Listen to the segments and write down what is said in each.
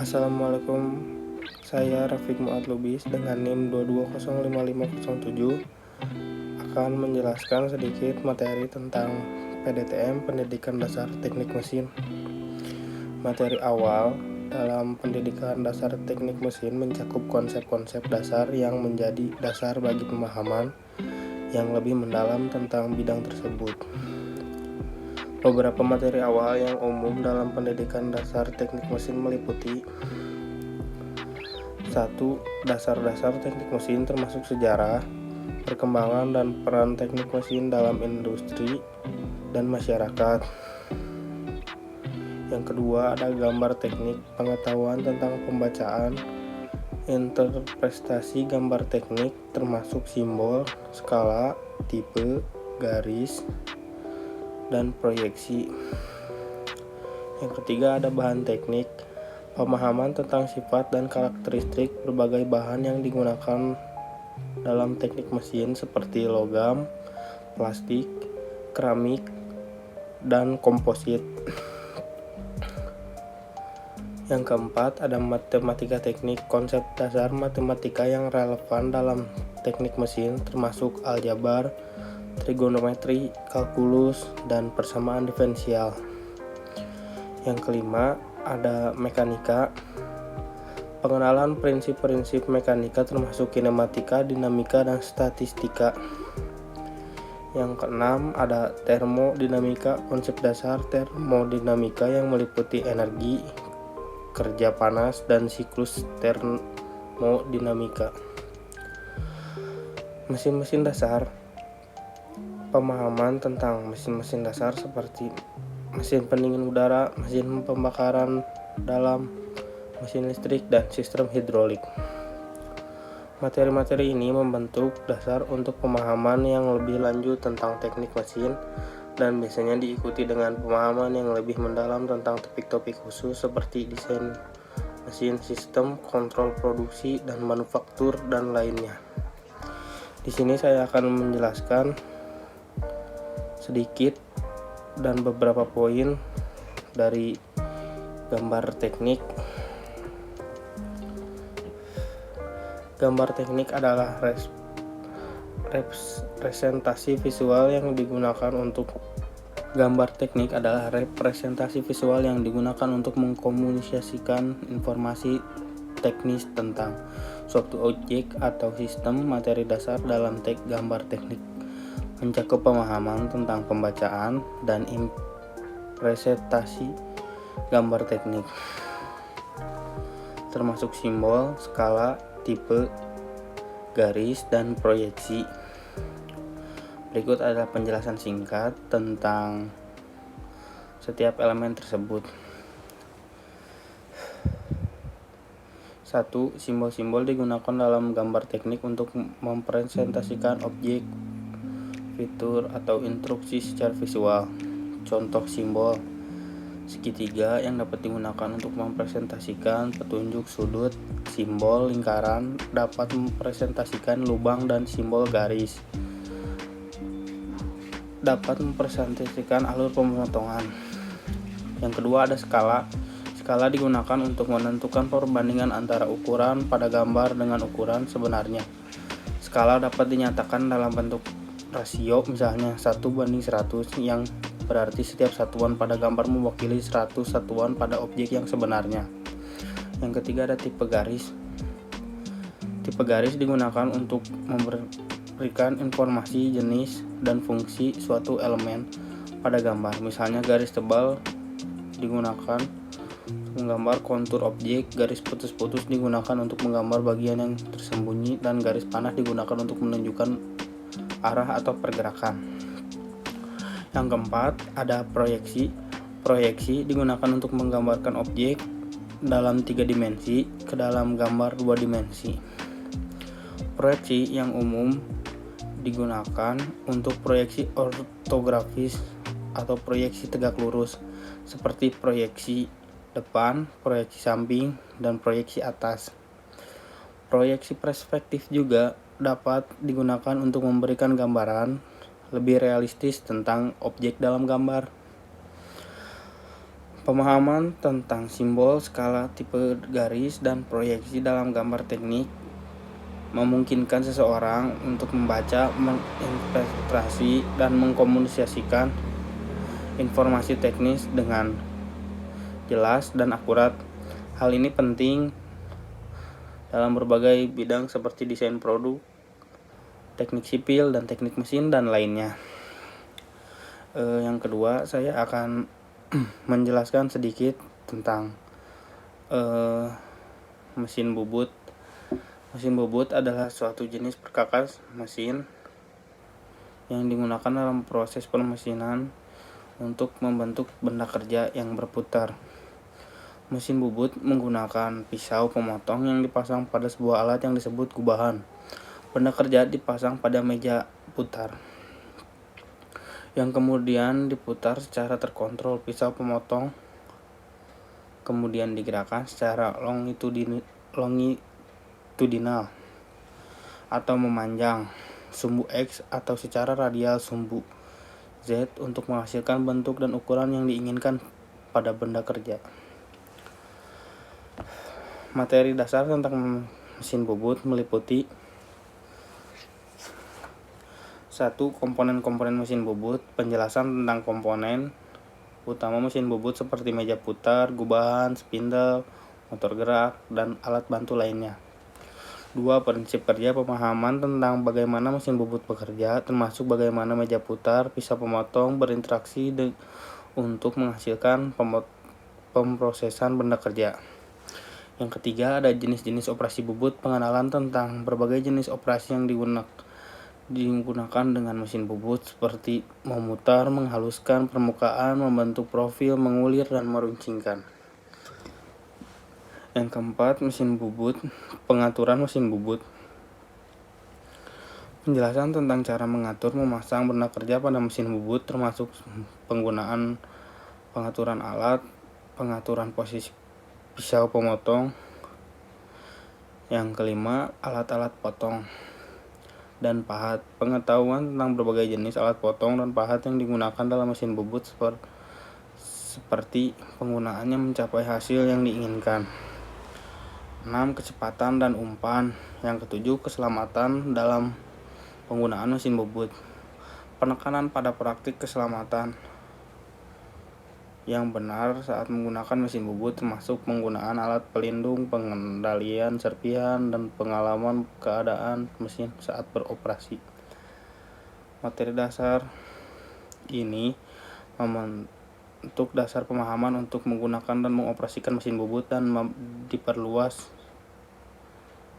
Assalamualaikum, saya Rafiq Muad Lubis dengan NIM 22055507 akan menjelaskan sedikit materi tentang PDTM Pendidikan Dasar Teknik Mesin. Materi awal dalam pendidikan dasar teknik mesin mencakup konsep-konsep dasar yang menjadi dasar bagi pemahaman yang lebih mendalam tentang bidang tersebut. Beberapa materi awal yang umum dalam pendidikan dasar teknik mesin meliputi 1. Dasar-dasar teknik mesin termasuk sejarah, perkembangan dan peran teknik mesin dalam industri dan masyarakat. Yang kedua, ada gambar teknik, pengetahuan tentang pembacaan, interpretasi gambar teknik termasuk simbol, skala, tipe, garis, dan proyeksi. Yang ketiga, ada bahan teknik, pemahaman tentang sifat dan karakteristik berbagai bahan yang digunakan dalam teknik mesin seperti logam, plastik, keramik, dan komposit. Yang keempat, ada matematika teknik, konsep dasar matematika yang relevan dalam teknik mesin termasuk aljabar, trigonometri, kalkulus, dan persamaan diferensial. Yang kelima, ada mekanika, pengenalan prinsip-prinsip mekanika termasuk kinematika, dinamika, dan statistika. Yang keenam, ada termodinamika, konsep dasar termodinamika yang meliputi energi, kerja panas, dan siklus termodinamika. Mesin-mesin dasar, pemahaman tentang mesin-mesin dasar seperti mesin pendingin udara, mesin pembakaran dalam, mesin listrik, dan sistem hidrolik. Materi-materi ini membentuk dasar untuk pemahaman yang lebih lanjut tentang teknik mesin dan biasanya diikuti dengan pemahaman yang lebih mendalam tentang topik-topik khusus seperti desain mesin, sistem, kontrol produksi, dan manufaktur, dan lainnya. Di sini saya akan menjelaskan sedikit dan beberapa poin dari gambar teknik. Gambar teknik adalah representasi visual yang digunakan untuk mengkomunikasikan informasi teknis tentang suatu objek atau sistem. Materi dasar dalam gambar teknik mencakup pemahaman tentang pembacaan dan interpretasi gambar teknik, termasuk simbol, skala, tipe, garis, dan proyeksi. Berikut adalah penjelasan singkat tentang setiap elemen tersebut. 1. Simbol-simbol digunakan dalam gambar teknik untuk mempresentasikan objek, fitur, atau instruksi secara visual. Contoh simbol: segitiga yang dapat digunakan untuk mempresentasikan petunjuk sudut. Simbol lingkaran dapat mempresentasikan lubang, dan simbol garis dapat mempresentasikan alur pemotongan. Yang kedua, ada skala. Skala digunakan untuk menentukan perbandingan antara ukuran pada gambar dengan ukuran sebenarnya. Skala dapat dinyatakan dalam bentuk rasio, misalnya 1:100, yang berarti setiap satuan pada gambar mewakili 100 satuan pada objek yang sebenarnya. Yang ketiga, ada tipe garis. Tipe garis digunakan untuk memberikan informasi jenis dan fungsi suatu elemen pada gambar. Misalnya, garis tebal digunakan untuk menggambar kontur objek, garis putus-putus digunakan untuk menggambar bagian yang tersembunyi, dan garis panah digunakan untuk menunjukkan arah atau pergerakan. Yang keempat, ada proyeksi. Proyeksi digunakan untuk menggambarkan objek dalam 3 dimensi ke dalam gambar 2 dimensi. Proyeksi yang umum digunakan untuk proyeksi ortografis atau proyeksi tegak lurus, seperti proyeksi depan, proyeksi samping, dan proyeksi atas. Proyeksi perspektif juga dapat digunakan untuk memberikan gambaran lebih realistis tentang objek dalam gambar. Pemahaman tentang simbol, skala, tipe garis, dan proyeksi dalam gambar teknik memungkinkan seseorang untuk membaca, menginterpretasi, dan mengkomunikasikan informasi teknis dengan jelas dan akurat. Hal ini penting dalam berbagai bidang seperti desain produk, teknik sipil, dan teknik mesin, dan lainnya. Yang kedua, saya akan menjelaskan sedikit tentang mesin bubut. Mesin bubut adalah suatu jenis perkakas mesin yang digunakan dalam proses permesinan untuk membentuk benda kerja yang berputar. Mesin bubut menggunakan pisau pemotong yang dipasang pada sebuah alat yang disebut gubahan. Benda kerja dipasang pada meja putar yang kemudian diputar secara terkontrol. Pisau pemotong kemudian digerakkan secara longitudinal atau memanjang sumbu X atau secara radial sumbu Z untuk menghasilkan bentuk dan ukuran yang diinginkan pada benda kerja. Materi dasar tentang mesin bubut meliputi 1. Komponen-komponen mesin bubut. Penjelasan tentang komponen utama mesin bubut seperti meja putar, gubahan, spindle, motor gerak, dan alat bantu lainnya. 2. Prinsip kerja. Pemahaman tentang bagaimana mesin bubut bekerja, termasuk bagaimana meja putar, pisau pemotong berinteraksi untuk menghasilkan pemrosesan benda kerja. Yang ketiga, ada jenis-jenis operasi bubut. Pengenalan tentang berbagai jenis operasi yang digunakan dengan mesin bubut seperti memutar, menghaluskan permukaan, membentuk profil, mengulir, dan meruncingkan. Yang keempat, mesin bubut. Pengaturan mesin bubut. Penjelasan tentang cara mengatur memasang benda kerja pada mesin bubut, termasuk pengaturan alat, pengaturan posisi pisau pemotong. Yang kelima, alat-alat potong dan pahat. Pengetahuan tentang berbagai jenis alat potong dan pahat yang digunakan dalam mesin bubut seperti penggunaannya mencapai hasil yang diinginkan. 6. Kecepatan dan umpan. Yang ketujuh, keselamatan dalam penggunaan mesin bubut. Penekanan pada praktik keselamatan yang benar saat menggunakan mesin bubut, termasuk penggunaan alat pelindung, pengendalian serpihan, dan pengalaman keadaan mesin saat beroperasi. Materi dasar ini membentuk dasar pemahaman untuk menggunakan dan mengoperasikan mesin bubut dan diperluas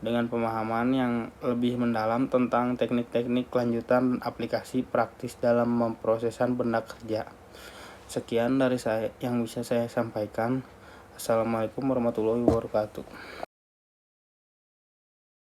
dengan pemahaman yang lebih mendalam tentang teknik-teknik lanjutan dan aplikasi praktis dalam memprosesan benda kerja. Sekian dari saya yang bisa saya sampaikan. Assalamualaikum warahmatullahi wabarakatuh.